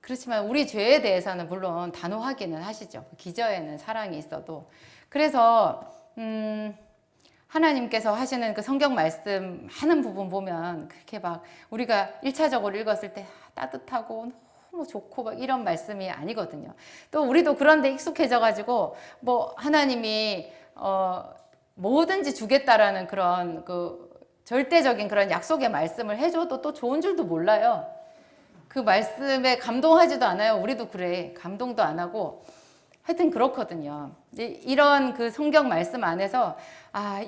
그렇지만 우리 죄에 대해서는 물론 단호하기는 하시죠. 기저에는 사랑이 있어도. 그래서 하나님께서 하시는 그 성경 말씀 하는 부분 보면 그렇게 막 우리가 1차적으로 읽었을 때 따뜻하고 너무 좋고 막 이런 말씀이 아니거든요. 또 우리도 그런데 익숙해져 가지고 뭐 하나님이 뭐든지 주겠다라는 그런 그 절대적인 그런 약속의 말씀을 해줘도 또 좋은 줄도 몰라요. 그 말씀에 감동하지도 않아요. 우리도 그래. 감동도 안 하고. 하여튼 그렇거든요. 이런 그 성경 말씀 안에서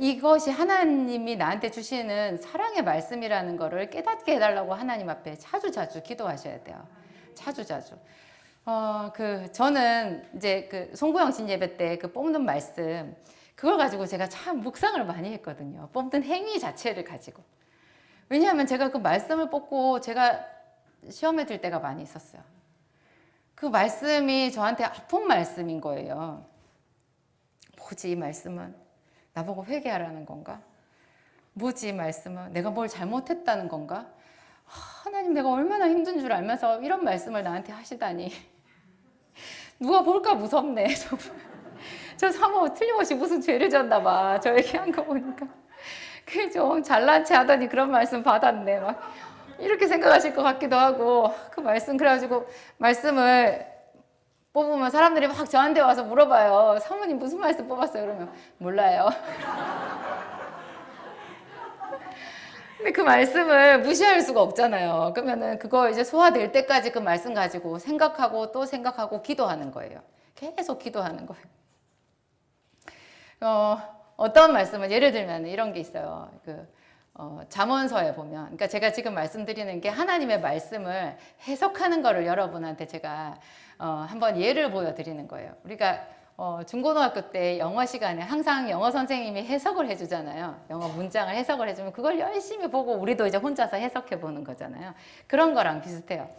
이것이 하나님이 나한테 주시는 사랑의 말씀이라는 거를 깨닫게 해달라고 하나님 앞에 자주자주 기도하셔야 돼요. 자주자주. 저는 이제 그 송구영 신예배 때 그 뽑는 말씀, 그걸 가지고 제가 참 묵상을 많이 했거든요. 뽑는 행위 자체를 가지고. 왜냐하면 제가 그 말씀을 뽑고 제가 시험에 들 때가 많이 있었어요. 그 말씀이 저한테 아픈 말씀인 거예요. 뭐지 이 말씀은? 나보고 회개하라는 건가? 뭐지 이 말씀은? 내가 뭘 잘못했다는 건가? 하나님 내가 얼마나 힘든 줄 알면서 이런 말씀을 나한테 하시다니. 누가 볼까 무섭네. 저 사모 틀림없이 무슨 죄를 졌나 봐. 저 얘기한 거 보니까. 그 좀 잘난 체 하더니 그런 말씀 받았네. 막 이렇게 생각하실 것 같기도 하고. 그 말씀 그래가지고 말씀을 뽑으면 사람들이 막 저한테 와서 물어봐요. 사모님 무슨 말씀 뽑았어요? 그러면 몰라요. 근데 그 말씀을 무시할 수가 없잖아요. 그러면은 그거 이제 소화될 때까지 그 말씀 가지고 생각하고 또 생각하고 기도하는 거예요. 계속 기도하는 거예요. 어떤 말씀은 예를 들면 이런 게 있어요. 잠언서에 보면, 그러니까 제가 지금 말씀드리는 게 하나님의 말씀을 해석하는 거를 여러분한테 제가 한번 예를 보여드리는 거예요. 우리가 중고등학교 때 영어 시간에 항상 영어 선생님이 해석을 해주잖아요. 영어 문장을 해석을 해주면 그걸 열심히 보고 우리도 이제 혼자서 해석해 보는 거잖아요. 그런 거랑 비슷해요.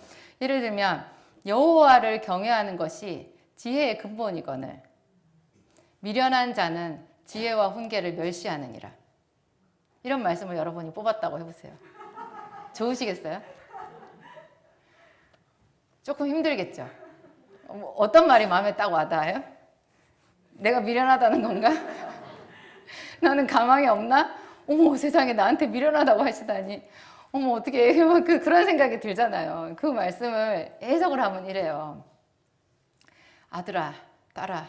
예를 들면 여호와를 경외하는 것이 지혜의 근본이거늘 미련한 자는 지혜와 훈계를 멸시하느니라. 이런 말씀을 여러분이 뽑았다고 해보세요. 좋으시겠어요? 조금 힘들겠죠? 어떤 말이 마음에 딱 와닿아요? 내가 미련하다는 건가? 나는 가망이 없나? 어머 세상에 나한테 미련하다고 하시다니. 어머 어떻게 그런 생각이 들잖아요. 그 말씀을 해석을 하면 이래요. 아들아 딸아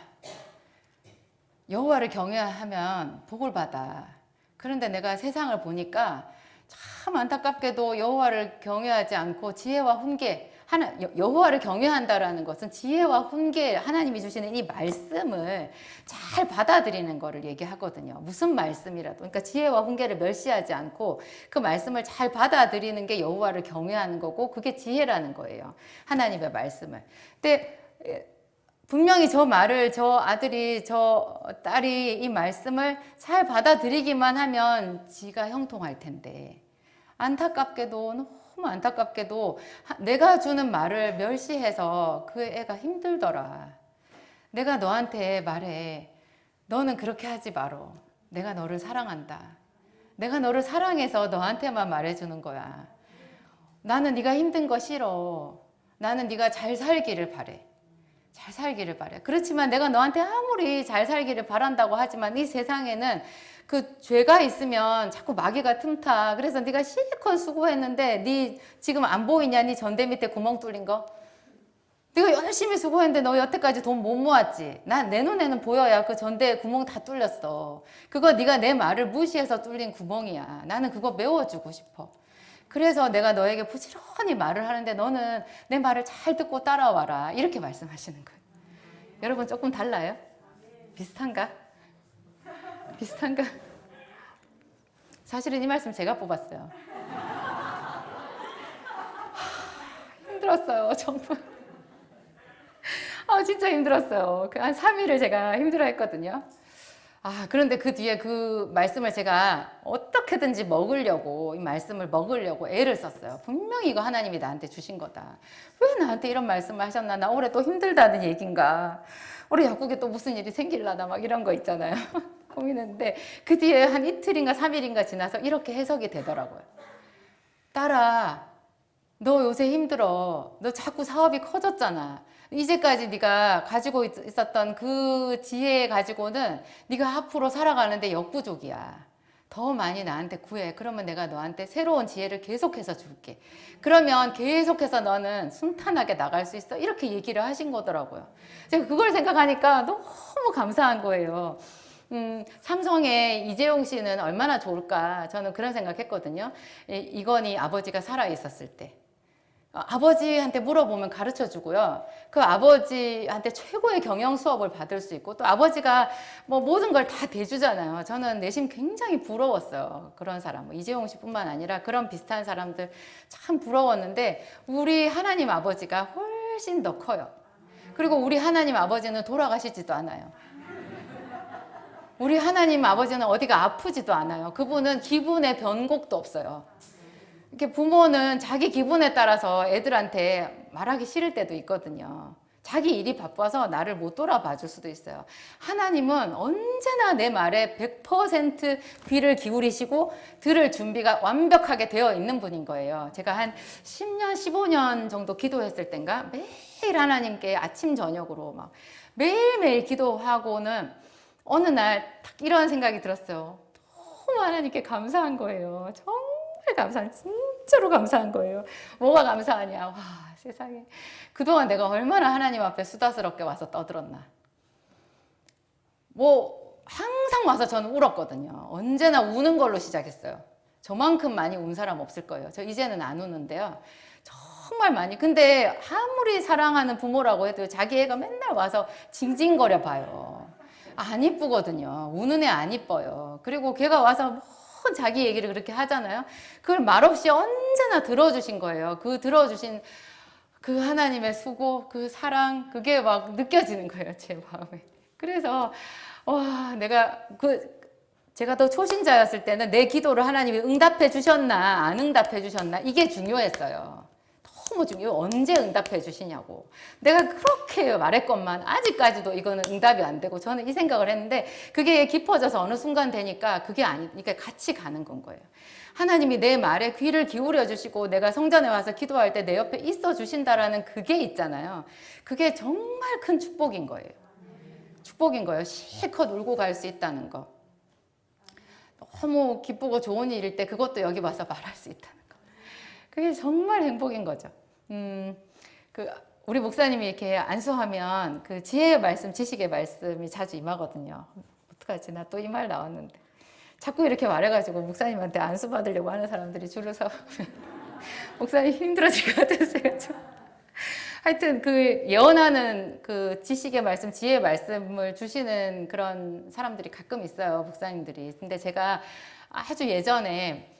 여호와를 경외하면 복을 받아. 그런데 내가 세상을 보니까 참 안타깝게도 여호와를 경외하지 않고 지혜와 훈계, 여호와를 경외한다라는 것은 지혜와 훈계, 하나님이 주시는 이 말씀을 잘 받아들이는 거를 얘기하거든요. 무슨 말씀이라도. 그러니까 지혜와 훈계를 멸시하지 않고 그 말씀을 잘 받아들이는 게 여호와를 경외하는 거고 그게 지혜라는 거예요. 하나님의 말씀을. 근데 분명히 저 말을 저 아들이 저 딸이 이 말씀을 잘 받아들이기만 하면 지가 형통할 텐데 안타깝게도 너무 안타깝게도 내가 주는 말을 멸시해서 그 애가 힘들더라. 내가 너한테 말해. 너는 그렇게 하지 마라. 내가 너를 사랑한다. 내가 너를 사랑해서 너한테만 말해주는 거야. 나는 네가 힘든 거 싫어. 나는 네가 잘 살기를 바래. 잘 살기를 바래. 그렇지만 내가 너한테 아무리 잘 살기를 바란다고 하지만 이 세상에는 그 죄가 있으면 자꾸 마귀가 틈타. 그래서 네가 실컷 수고했는데 네 지금 안 보이냐? 네 전대 밑에 구멍 뚫린 거? 네가 열심히 수고했는데 너 여태까지 돈 못 모았지? 난 내 눈에는 보여야 그 전대에 구멍 다 뚫렸어. 그거 네가 내 말을 무시해서 뚫린 구멍이야. 나는 그거 메워주고 싶어. 그래서 내가 너에게 부지런히 말을 하는데 너는 내 말을 잘 듣고 따라와라. 이렇게 말씀하시는 거예요. 여러분 조금 달라요? 비슷한가? 비슷한가? 사실은 이 말씀 제가 뽑았어요. 힘들었어요. 정말. 진짜 힘들었어요. 한 3일을 제가 힘들어 했거든요. 그런데 그 뒤에 그 말씀을 제가 어떻게든지 먹으려고, 이 말씀을 먹으려고 애를 썼어요. 분명히 이거 하나님이 나한테 주신 거다. 왜 나한테 이런 말씀을 하셨나? 나 올해 또 힘들다는 얘긴가? 올해 약국에 또 무슨 일이 생길라나? 막 이런 거 있잖아요. 고민했는데 그 뒤에 한 이틀인가 3일인가 지나서 이렇게 해석이 되더라고요. 딸아, 너 요새 힘들어. 너 자꾸 사업이 커졌잖아. 이제까지 네가 가지고 있었던 그 지혜 가지고는 네가 앞으로 살아가는데 역부족이야. 더 많이 나한테 구해. 그러면 내가 너한테 새로운 지혜를 계속해서 줄게. 그러면 계속해서 너는 순탄하게 나갈 수 있어. 이렇게 얘기를 하신 거더라고요. 제가 그걸 생각하니까 너무 감사한 거예요. 삼성의 이재용 씨는 얼마나 좋을까. 저는 그런 생각했거든요. 이건희 아버지가 살아 있었을 때. 아버지한테 물어보면 가르쳐 주고요. 그 아버지한테 최고의 경영 수업을 받을 수 있고 또 아버지가 뭐 모든 걸 다 대주잖아요. 저는 내심 굉장히 부러웠어요. 그런 사람. 뭐 이재용 씨뿐만 아니라 그런 비슷한 사람들 참 부러웠는데 우리 하나님 아버지가 훨씬 더 커요. 그리고 우리 하나님 아버지는 돌아가시지도 않아요. 우리 하나님 아버지는 어디가 아프지도 않아요. 그분은 기분의 변곡도 없어요. 이렇게 부모는 자기 기분에 따라서 애들한테 말하기 싫을 때도 있거든요. 자기 일이 바빠서 나를 못 돌아봐 줄 수도 있어요. 하나님은 언제나 내 말에 100% 귀를 기울이시고 들을 준비가 완벽하게 되어 있는 분인 거예요. 제가 한 10년, 15년 정도 기도했을 땐가 매일 하나님께 아침, 저녁으로 막 매일매일 기도하고는 어느 날 딱 이런 생각이 들었어요. 너무 하나님께 감사한 거예요. 정말 감사한, 진짜로 감사한 거예요. 뭐가 감사하냐. 와, 세상에. 그동안 내가 얼마나 하나님 앞에 수다스럽게 와서 떠들었나. 뭐, 항상 와서 저는 울었거든요. 언제나 우는 걸로 시작했어요. 저만큼 많이 운 사람 없을 거예요. 저 이제는 안 우는데요. 정말 많이. 근데 아무리 사랑하는 부모라고 해도 자기 애가 맨날 와서 징징거려 봐요. 안 이쁘거든요. 우는 애 안 이뻐요. 그리고 걔가 와서 뭐 자기 얘기를 그렇게 하잖아요. 그걸 말없이 언제나 들어주신 거예요. 그 들어주신 그 하나님의 수고, 그 사랑, 그게 막 느껴지는 거예요. 제 마음에. 그래서 와, 제가 더 초신자였을 때는 내 기도를 하나님이 응답해 주셨나 안 응답해 주셨나 이게 중요했어요. 너무 중요해요. 언제 응답해 주시냐고. 내가 그렇게 말했건만 아직까지도 이거는 응답이 안 되고 저는 이 생각을 했는데 그게 깊어져서 어느 순간 되니까 그러니까 같이 가는 건 거예요. 하나님이 내 말에 귀를 기울여 주시고 내가 성전에 와서 기도할 때 내 옆에 있어 주신다라는 그게 있잖아요. 그게 정말 큰 축복인 거예요. 축복인 거예요. 실컷 울고 갈 수 있다는 거. 너무 기쁘고 좋은 일일 때 그것도 여기 와서 말할 수 있다는 거. 그게 정말 행복인 거죠. 우리 목사님이 이렇게 안수하면 그 지혜의 말씀, 지식의 말씀이 자주 임하거든요. 어떡하지? 나 또 이 말 나왔는데. 자꾸 이렇게 말해가지고 목사님한테 안수 받으려고 하는 사람들이 줄을 서고 목사님 힘들어질 것 같으세요? 좀. 하여튼 그 예언하는 그 지식의 말씀, 지혜의 말씀을 주시는 그런 사람들이 가끔 있어요. 목사님들이. 근데 제가 아주 예전에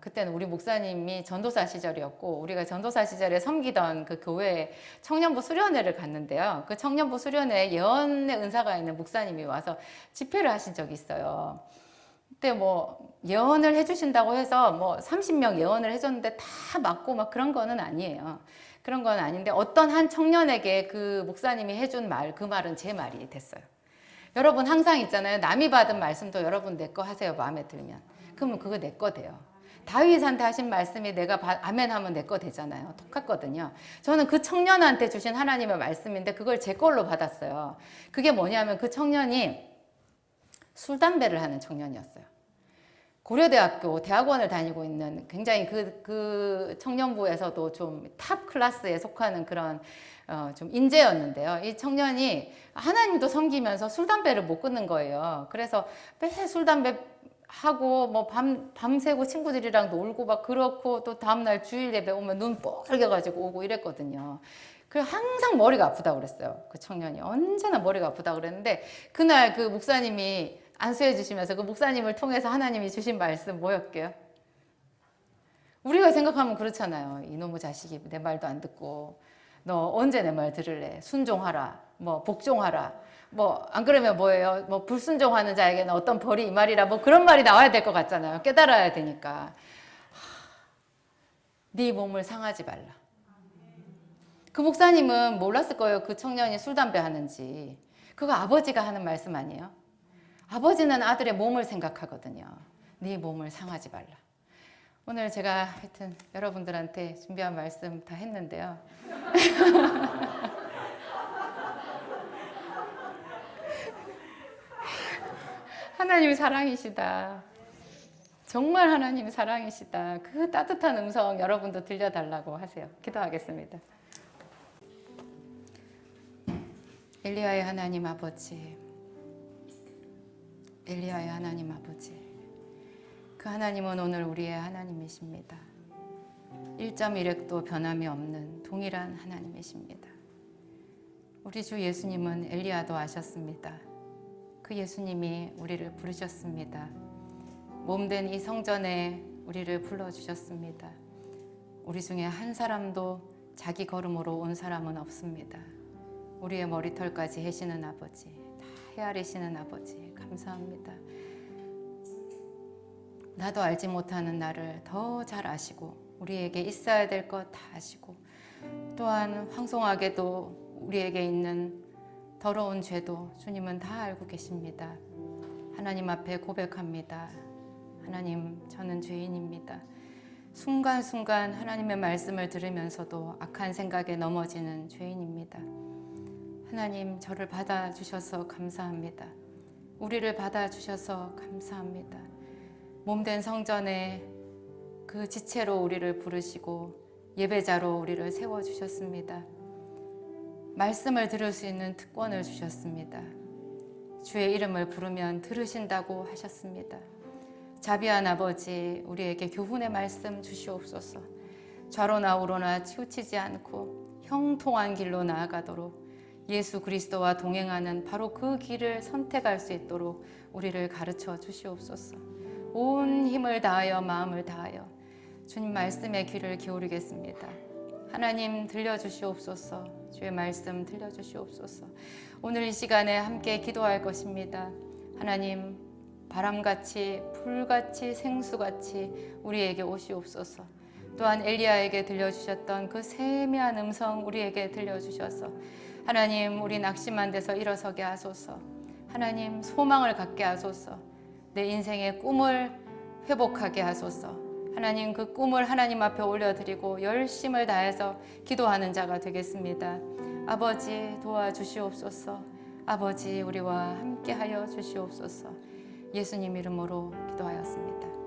그때는 우리 목사님이 전도사 시절이었고 우리가 전도사 시절에 섬기던 그 교회에 청년부 수련회를 갔는데요. 그 청년부 수련회에 예언의 은사가 있는 목사님이 와서 집회를 하신 적이 있어요. 그때 뭐 예언을 해주신다고 해서 뭐 30명 예언을 해줬는데 다 맞고 막 그런 거는 아니에요. 그런 건 아닌데 어떤 한 청년에게 그 목사님이 해준 말, 그 말은 제 말이 됐어요. 여러분 항상 있잖아요. 남이 받은 말씀도 여러분 내 거 하세요. 마음에 들면. 그러면 그거 내 거 돼요. 다윗한테 하신 말씀이 내가 아멘 하면 내 거 되잖아요. 똑같거든요. 저는 그 청년한테 주신 하나님의 말씀인데 그걸 제 걸로 받았어요. 그게 뭐냐면 그 청년이 술, 담배를 하는 청년이었어요. 고려대학교 대학원을 다니고 있는 굉장히 그 청년부에서도 좀 탑 클래스에 속하는 그런 좀 인재였는데요. 이 청년이 하나님도 섬기면서 술, 담배를 못 끊는 거예요. 그래서 매일 술, 담배 하고 뭐 밤새고 친구들이랑 놀고 막 그렇고 또 다음날 주일 예배 오면 눈 뻘개가지고 오고 이랬거든요. 그래서 항상 머리가 아프다고 그랬어요. 그 청년이 언제나 머리가 아프다고 그랬는데 그날 그 목사님이 안수해 주시면서 그 목사님을 통해서 하나님이 주신 말씀 뭐였게요? 우리가 생각하면 그렇잖아요. 이놈의 자식이 내 말도 안 듣고 너 언제 내 말 들을래? 순종하라. 뭐 복종하라. 뭐 안 그러면 뭐예요? 뭐 불순종하는 자에게는 어떤 벌이 이 말이라 뭐 그런 말이 나와야 될 것 같잖아요. 깨달아야 되니까. 네 몸을 상하지 말라. 그 목사님은 몰랐을 거예요. 그 청년이 술, 담배 하는지. 그거 아버지가 하는 말씀 아니에요? 아버지는 아들의 몸을 생각하거든요. 네 몸을 상하지 말라. 오늘 제가 하여튼 여러분들한테 준비한 말씀 다 했는데요. 하나님이 사랑이시다. 정말 하나님이 사랑이시다. 그 따뜻한 음성 여러분도 들려달라고 하세요. 기도하겠습니다. 엘리야의 하나님 아버지, 엘리야의 하나님 아버지, 그 하나님은 오늘 우리의 하나님이십니다. 1.1획도 변함이 없는 동일한 하나님이십니다. 우리 주 예수님은 엘리야도 아셨습니다. 그 예수님이 우리를 부르셨습니다. 몸된 이 성전에 우리를 불러주셨습니다. 우리 중에 한 사람도 자기 걸음으로 온 사람은 없습니다. 우리의 머리털까지 해시는 아버지, 다 헤아리시는 아버지, 감사합니다. 나도 알지 못하는 나를 더 잘 아시고 우리에게 있어야 될 것 다 아시고 또한 황송하게도 우리에게 있는 더러운 죄도 주님은 다 알고 계십니다. 하나님 앞에 고백합니다. 하나님, 저는 죄인입니다. 순간순간 하나님의 말씀을 들으면서도 악한 생각에 넘어지는 죄인입니다. 하나님, 저를 받아주셔서 감사합니다. 우리를 받아주셔서 감사합니다. 몸된 성전에 그 지체로 우리를 부르시고 예배자로 우리를 세워주셨습니다. 말씀을 들을 수 있는 특권을 주셨습니다. 주의 이름을 부르면 들으신다고 하셨습니다. 자비한 아버지, 우리에게 교훈의 말씀 주시옵소서. 좌로나 우로나 치우치지 않고 형통한 길로 나아가도록 예수 그리스도와 동행하는 바로 그 길을 선택할 수 있도록 우리를 가르쳐 주시옵소서. 온 힘을 다하여 마음을 다하여 주님 말씀의 귀를 기울이겠습니다. 하나님 들려주시옵소서. 주의 말씀 들려주시옵소서. 오늘 이 시간에 함께 기도할 것입니다. 하나님, 바람같이 불같이 생수같이 우리에게 오시옵소서. 또한 엘리야에게 들려주셨던 그 세미한 음성 우리에게 들려주셔서 하나님, 우리 낙심한 데서 일어서게 하소서. 하나님, 소망을 갖게 하소서. 내 인생의 꿈을 회복하게 하소서. 하나님, 그 꿈을 하나님 앞에 올려드리고 열심을 다해서 기도하는 자가 되겠습니다. 아버지, 도와주시옵소서. 아버지, 우리와 함께하여 주시옵소서. 예수님 이름으로 기도하였습니다.